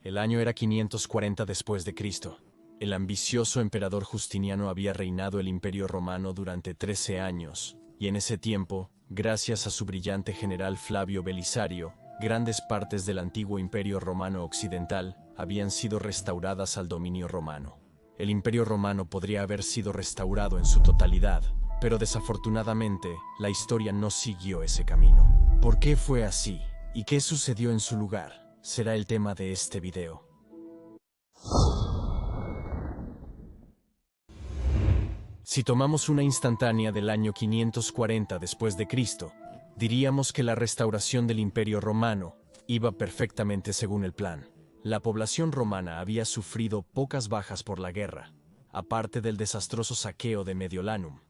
El año era 540 después de Cristo. El ambicioso emperador Justiniano había reinado el Imperio Romano durante 13 años, y en ese tiempo, gracias a su brillante general Flavio Belisario, grandes partes del antiguo Imperio Romano Occidental habían sido restauradas al dominio romano. El Imperio Romano podría haber sido restaurado en su totalidad, pero desafortunadamente, la historia no siguió ese camino. ¿Por qué fue así? ¿Y qué sucedió en su lugar? Será el tema de este video. Si tomamos una instantánea del año 540 después de Cristo, diríamos que la restauración del Imperio Romano iba perfectamente según el plan. La población romana había sufrido pocas bajas por la guerra, aparte del desastroso saqueo de Mediolanum,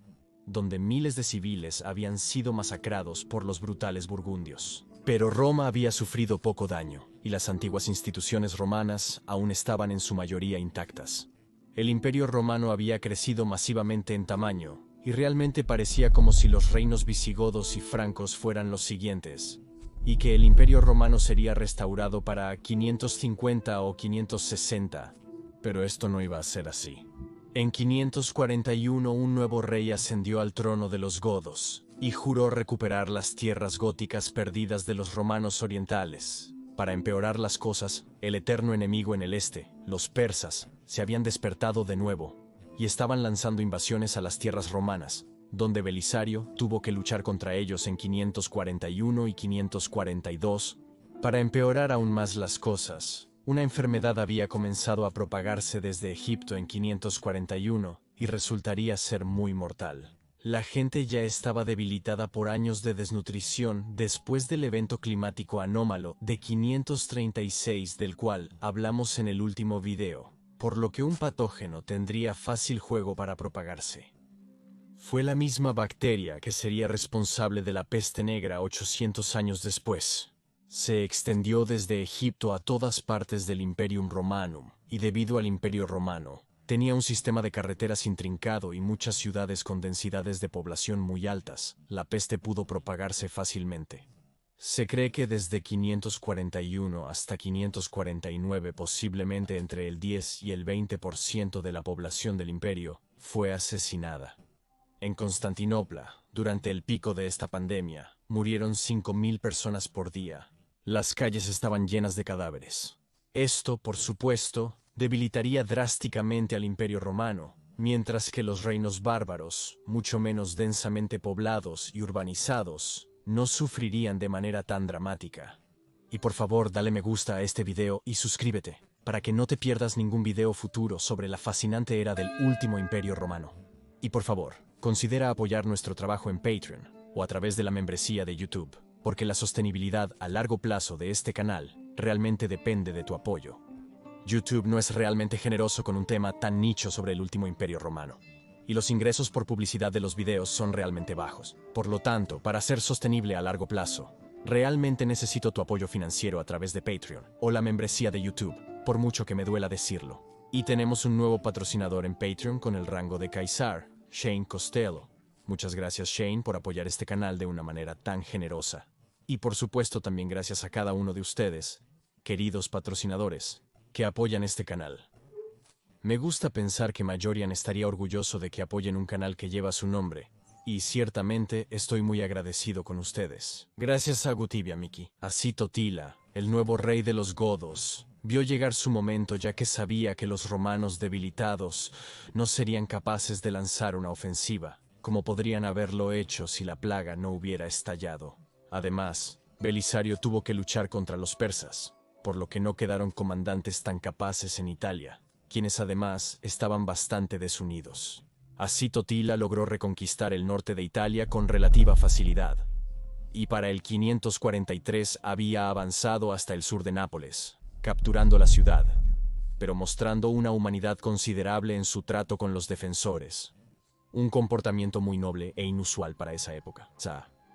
donde miles de civiles habían sido masacrados por los brutales burgundios. Pero Roma había sufrido poco daño, y las antiguas instituciones romanas aún estaban en su mayoría intactas. El Imperio Romano había crecido masivamente en tamaño, y realmente parecía como si los reinos visigodos y francos fueran los siguientes, y que el Imperio Romano sería restaurado para 550 o 560, pero esto no iba a ser así. En 541 un nuevo rey ascendió al trono de los godos, y juró recuperar las tierras góticas perdidas de los romanos orientales. Para empeorar las cosas, el eterno enemigo en el este, los persas, se habían despertado de nuevo, y estaban lanzando invasiones a las tierras romanas, donde Belisario tuvo que luchar contra ellos en 541 y 542. Para empeorar aún más las cosas, una enfermedad había comenzado a propagarse desde Egipto en 541 y resultaría ser muy mortal. La gente ya estaba debilitada por años de desnutrición después del evento climático anómalo de 536 del cual hablamos en el último video, por lo que un patógeno tendría fácil juego para propagarse. Fue la misma bacteria que sería responsable de la peste negra 800 años después. Se extendió desde Egipto a todas partes del Imperium Romanum, y debido al Imperio Romano, tenía un sistema de carreteras intrincado y muchas ciudades con densidades de población muy altas. La peste pudo propagarse fácilmente. Se cree que desde 541 hasta 549, posiblemente entre el 10 y el 20% de la población del imperio fue asesinada. En Constantinopla, durante el pico de esta pandemia, murieron 5.000 personas por día. Las calles estaban llenas de cadáveres. Esto, por supuesto, debilitaría drásticamente al Imperio Romano, mientras que los reinos bárbaros, mucho menos densamente poblados y urbanizados, no sufrirían de manera tan dramática. Y por favor, dale me gusta a este video y suscríbete, para que no te pierdas ningún video futuro sobre la fascinante era del último Imperio Romano. Y por favor, considera apoyar nuestro trabajo en Patreon o a través de la membresía de YouTube, porque la sostenibilidad a largo plazo de este canal realmente depende de tu apoyo. YouTube no es realmente generoso con un tema tan nicho sobre el último imperio romano, y los ingresos por publicidad de los videos son realmente bajos. Por lo tanto, para ser sostenible a largo plazo, realmente necesito tu apoyo financiero a través de Patreon o la membresía de YouTube, por mucho que me duela decirlo. Y tenemos un nuevo patrocinador en Patreon con el rango de Caesar, Shane Costello. Muchas gracias, Shane, por apoyar este canal de una manera tan generosa. Y por supuesto también gracias a cada uno de ustedes, queridos patrocinadores, que apoyan este canal. Me gusta pensar que Majorian estaría orgulloso de que apoyen un canal que lleva su nombre, y ciertamente estoy muy agradecido con ustedes. Gracias a Gutibia Miki, así Totila, el nuevo rey de los godos, vio llegar su momento ya que sabía que los romanos debilitados no serían capaces de lanzar una ofensiva, como podrían haberlo hecho si la plaga no hubiera estallado. Además, Belisario tuvo que luchar contra los persas, por lo que no quedaron comandantes tan capaces en Italia, quienes además estaban bastante desunidos. Así Totila logró reconquistar el norte de Italia con relativa facilidad, y para el 543 había avanzado hasta el sur de Nápoles, capturando la ciudad, pero mostrando una humanidad considerable en su trato con los defensores. Un comportamiento muy noble e inusual para esa época.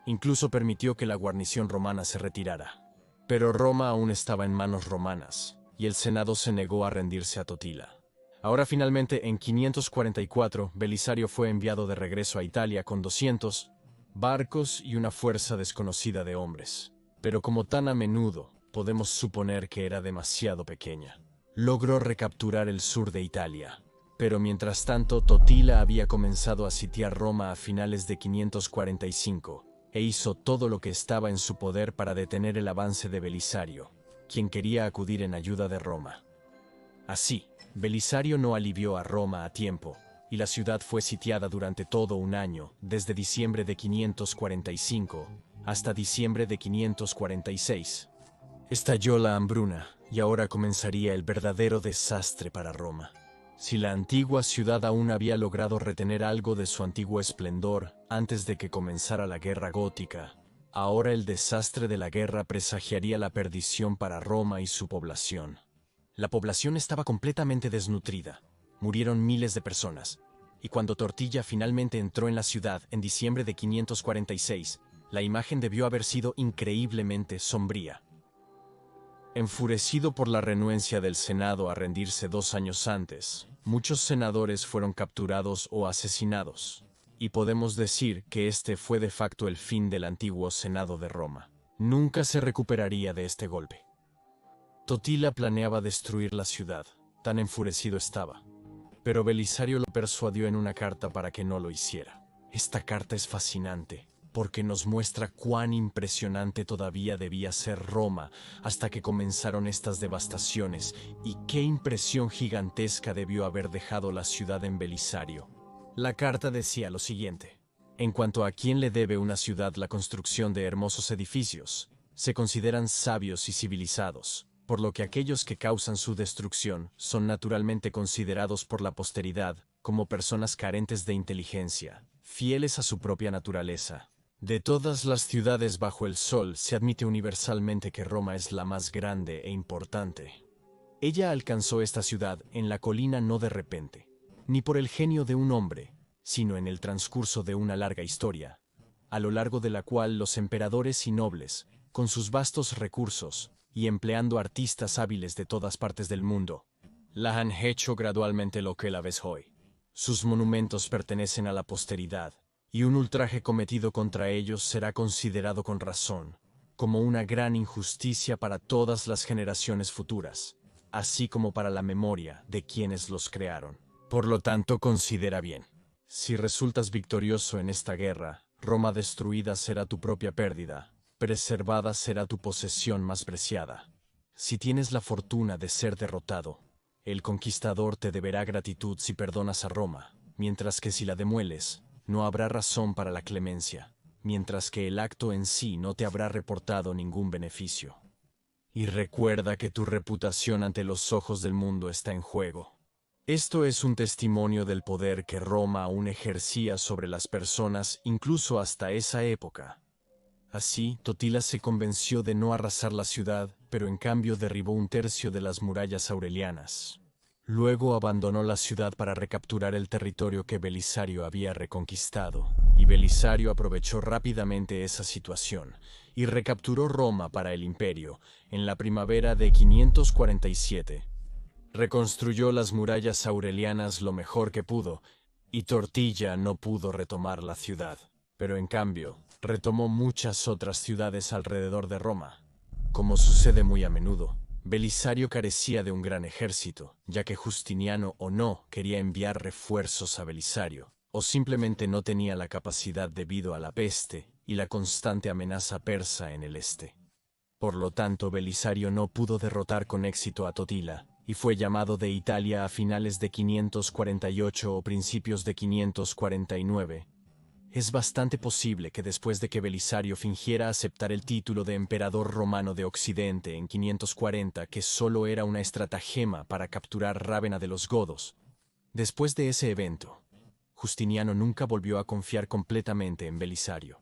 Incluso permitió que la guarnición romana se retirara. Pero Roma aún estaba en manos romanas, y el Senado se negó a rendirse a Totila. Ahora finalmente, en 544, Belisario fue enviado de regreso a Italia con 200 barcos y una fuerza desconocida de hombres. Pero como tan a menudo podemos suponer que era demasiado pequeña. Logró recapturar el sur de Italia, pero mientras tanto Totila había comenzado a sitiar Roma a finales de 545 e hizo todo lo que estaba en su poder para detener el avance de Belisario, quien quería acudir en ayuda de Roma. Así, Belisario no alivió a Roma a tiempo, y la ciudad fue sitiada durante todo un año, desde diciembre de 545 hasta diciembre de 546. Estalló la hambruna, y ahora comenzaría el verdadero desastre para Roma. Si la antigua ciudad aún había logrado retener algo de su antiguo esplendor antes de que comenzara la guerra gótica, ahora el desastre de la guerra presagiaría la perdición para Roma y su población. La población estaba completamente desnutrida. Murieron miles de personas, y cuando Tortilla finalmente entró en la ciudad en diciembre de 546, la imagen debió haber sido increíblemente sombría. Enfurecido por la renuencia del Senado a rendirse 2 años antes, muchos senadores fueron capturados o asesinados, y podemos decir que este fue de facto el fin del antiguo Senado de Roma. Nunca se recuperaría de este golpe. Totila planeaba destruir la ciudad, tan enfurecido estaba. Pero Belisario lo persuadió en una carta para que no lo hiciera. Esta carta es fascinante, porque nos muestra cuán impresionante todavía debía ser Roma hasta que comenzaron estas devastaciones, y qué impresión gigantesca debió haber dejado la ciudad en Belisario. La carta decía lo siguiente: en cuanto a quién le debe una ciudad la construcción de hermosos edificios, se consideran sabios y civilizados, por lo que aquellos que causan su destrucción son naturalmente considerados por la posteridad como personas carentes de inteligencia, fieles a su propia naturaleza. De todas las ciudades bajo el sol, se admite universalmente que Roma es la más grande e importante. Ella alcanzó esta ciudad en la colina no de repente, ni por el genio de un hombre, sino en el transcurso de una larga historia, a lo largo de la cual los emperadores y nobles, con sus vastos recursos, y empleando artistas hábiles de todas partes del mundo, la han hecho gradualmente lo que la ves hoy. Sus monumentos pertenecen a la posteridad, y un ultraje cometido contra ellos será considerado con razón como una gran injusticia para todas las generaciones futuras, así como para la memoria de quienes los crearon. Por lo tanto, considera bien. Si resultas victorioso en esta guerra, Roma destruida será tu propia pérdida, preservada será tu posesión más preciada. Si tienes la fortuna de ser derrotado, el conquistador te deberá gratitud si perdonas a Roma, mientras que si la demueles, no habrá razón para la clemencia, mientras que el acto en sí no te habrá reportado ningún beneficio. Y recuerda que tu reputación ante los ojos del mundo está en juego. Esto es un testimonio del poder que Roma aún ejercía sobre las personas incluso hasta esa época. Así, Totila se convenció de no arrasar la ciudad, pero en cambio derribó 1/3 de las murallas aurelianas. Luego abandonó la ciudad para recapturar el territorio que Belisario había reconquistado, y Belisario aprovechó rápidamente esa situación y recapturó Roma para el imperio en la primavera de 547. Reconstruyó las murallas aurelianas lo mejor que pudo, y Tortilla no pudo retomar la ciudad, pero en cambio retomó muchas otras ciudades alrededor de Roma. Como sucede muy a menudo, Belisario carecía de un gran ejército, ya que Justiniano o no quería enviar refuerzos a Belisario, o simplemente no tenía la capacidad debido a la peste y la constante amenaza persa en el este. Por lo tanto, Belisario no pudo derrotar con éxito a Totila, y fue llamado de Italia a finales de 548 o principios de 549. Es bastante posible que después de que Belisario fingiera aceptar el título de emperador romano de Occidente en 540, que solo era una estratagema para capturar Rávena de los godos, después de ese evento, Justiniano nunca volvió a confiar completamente en Belisario.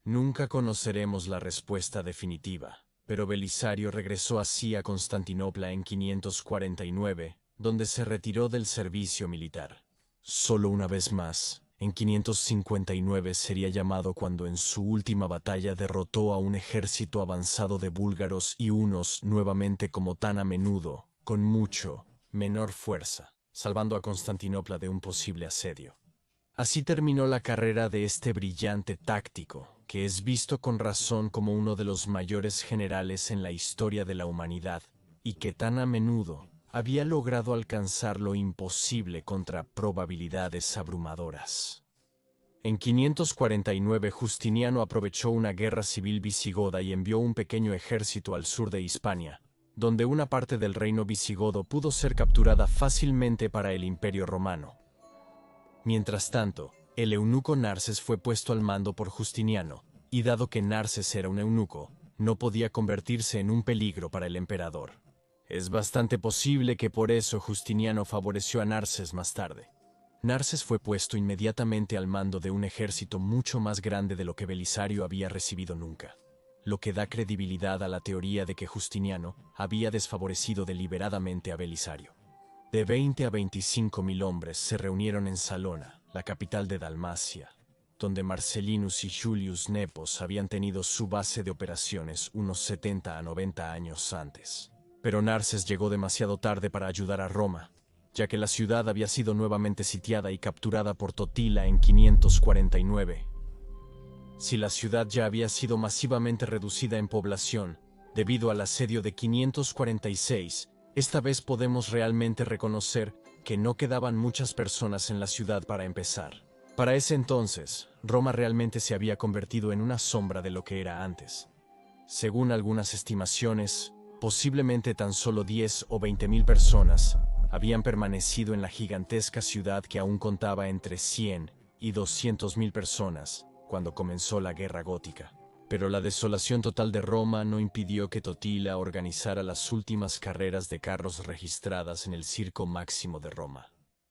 Nunca conoceremos la respuesta definitiva, pero Belisario regresó así a Constantinopla en 549, donde se retiró del servicio militar. Solo una vez más, en 559 sería llamado cuando en su última batalla derrotó a un ejército avanzado de búlgaros y hunos nuevamente como tan a menudo, con mucho menor fuerza, salvando a Constantinopla de un posible asedio. Así terminó la carrera de este brillante táctico, que es visto con razón como uno de los mayores generales en la historia de la humanidad, y que tan a menudo había logrado alcanzar lo imposible contra probabilidades abrumadoras. En 549 Justiniano aprovechó una guerra civil visigoda y envió un pequeño ejército al sur de Hispania, donde una parte del reino visigodo pudo ser capturada fácilmente para el Imperio Romano. Mientras tanto, el eunuco Narses fue puesto al mando por Justiniano, y dado que Narses era un eunuco, no podía convertirse en un peligro para el emperador. Es bastante posible que por eso Justiniano favoreció a Narses más tarde. Narses fue puesto inmediatamente al mando de un ejército mucho más grande de lo que Belisario había recibido nunca, lo que da credibilidad a la teoría de que Justiniano había desfavorecido deliberadamente a Belisario. De 20 a 25.000 hombres se reunieron en Salona, la capital de Dalmacia, donde Marcellinus y Julius Nepos habían tenido su base de operaciones unos 70 a 90 años antes. Pero Narses llegó demasiado tarde para ayudar a Roma, ya que la ciudad había sido nuevamente sitiada y capturada por Totila en 549. Si la ciudad ya había sido masivamente reducida en población, debido al asedio de 546, esta vez podemos realmente reconocer que no quedaban muchas personas en la ciudad para empezar. Para ese entonces, Roma realmente se había convertido en una sombra de lo que era antes. Según algunas estimaciones, posiblemente tan solo 10 o 20.000 personas habían permanecido en la gigantesca ciudad que aún contaba entre 100 y 200.000 personas cuando comenzó la Guerra Gótica. Pero la desolación total de Roma no impidió que Totila organizara las últimas carreras de carros registradas en el Circo Máximo de Roma.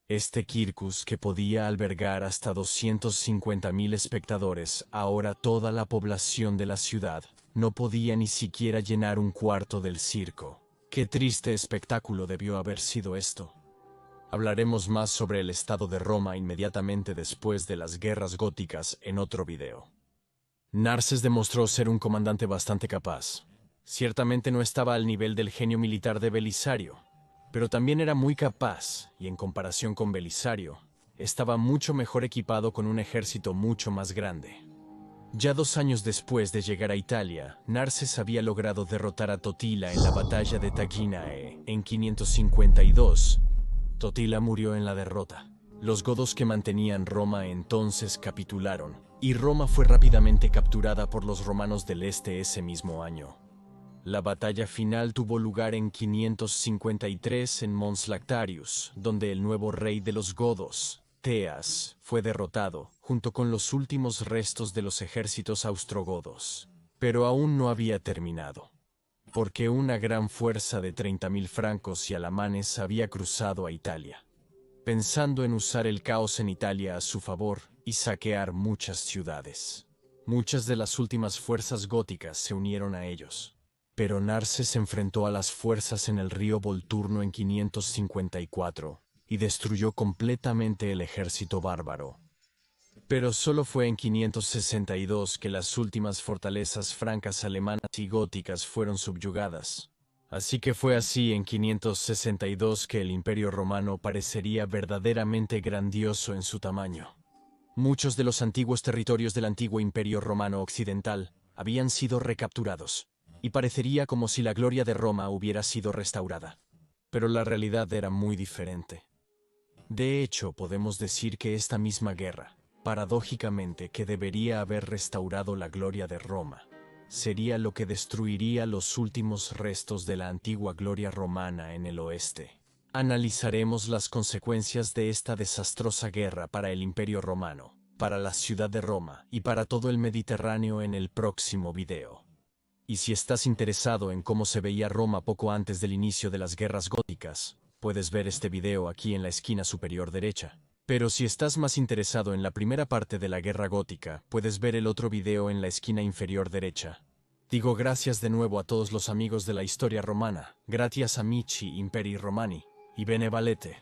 Este circus, que podía albergar hasta 250.000 espectadores, ahora toda la población de la ciudad, no podía ni siquiera llenar un cuarto del circo. Qué triste espectáculo debió haber sido esto. Hablaremos más sobre el estado de Roma inmediatamente después de las guerras góticas en otro video. Narses demostró ser un comandante bastante capaz. Ciertamente no estaba al nivel del genio militar de Belisario, pero también era muy capaz, y en comparación con Belisario, estaba mucho mejor equipado con un ejército mucho más grande. Ya 2 años después de llegar a Italia, Narses había logrado derrotar a Totila en la batalla de Taginae en 552. Totila murió en la derrota. Los godos que mantenían Roma entonces capitularon, y Roma fue rápidamente capturada por los romanos del este ese mismo año. La batalla final tuvo lugar en 553 en Mons Lactarius, donde el nuevo rey de los godos, Teas, fue derrotado, junto con los últimos restos de los ejércitos austrogodos. Pero aún no había terminado, porque una gran fuerza de 30.000 francos y alamanes había cruzado a Italia, pensando en usar el caos en Italia a su favor y saquear muchas ciudades. Muchas de las últimas fuerzas góticas se unieron a ellos, pero Narses se enfrentó a las fuerzas en el río Volturno en 554 y destruyó completamente el ejército bárbaro. Pero solo fue en 562 que las últimas fortalezas francas, alemanas y góticas fueron subyugadas. Así que fue así en 562 que el Imperio Romano parecería verdaderamente grandioso en su tamaño. Muchos de los antiguos territorios del antiguo Imperio Romano Occidental habían sido recapturados, y parecería como si la gloria de Roma hubiera sido restaurada. Pero la realidad era muy diferente. De hecho, podemos decir que esta misma guerra, paradójicamente, que debería haber restaurado la gloria de Roma, sería lo que destruiría los últimos restos de la antigua gloria romana en el oeste. Analizaremos las consecuencias de esta desastrosa guerra para el Imperio Romano, para la ciudad de Roma y para todo el Mediterráneo en el próximo video. Y si estás interesado en cómo se veía Roma poco antes del inicio de las guerras góticas, puedes ver este video aquí en la esquina superior derecha. Pero si estás más interesado en la primera parte de la guerra gótica, puedes ver el otro video en la esquina inferior derecha. Digo gracias de nuevo a todos los amigos de la historia romana, gratias amici imperi romani, y bene valete.